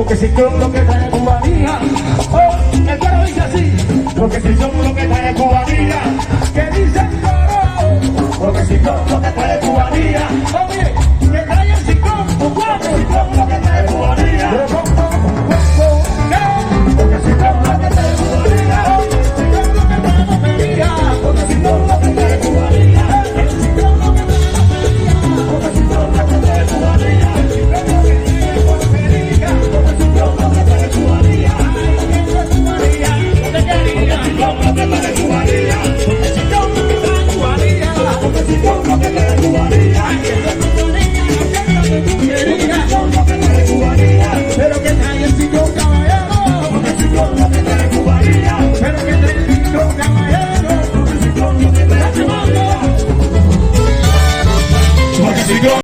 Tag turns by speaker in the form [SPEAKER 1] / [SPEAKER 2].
[SPEAKER 1] Porque si yo lo que trae cubanía, oh, el coro dice así. Porque si yo lo que trae cubanía, que dice el coro. Porque si yo lo que trae cubanía, oye, que trae el ciclón, porque si yo lo que trae cubanía. Porque si yo lo que trae cubanía, si yo lo que trae bobería. Porque si yo lo que trae cubanía, si yo lo que trae bobería. Porque si yo lo que trae cubanía, si yo lo que trae bobería. Porque si yo lo que trae cubanía, porque si yo lo que trae cubanía, porque si yo lo que trae cubanía, porque si yo lo que trae cubanía, pero que trae el ciclón caballero, porque si yo lo que trae cubanía, pero que trae el ciclón caballero, porque si yo lo que trae cubanía, porque si yo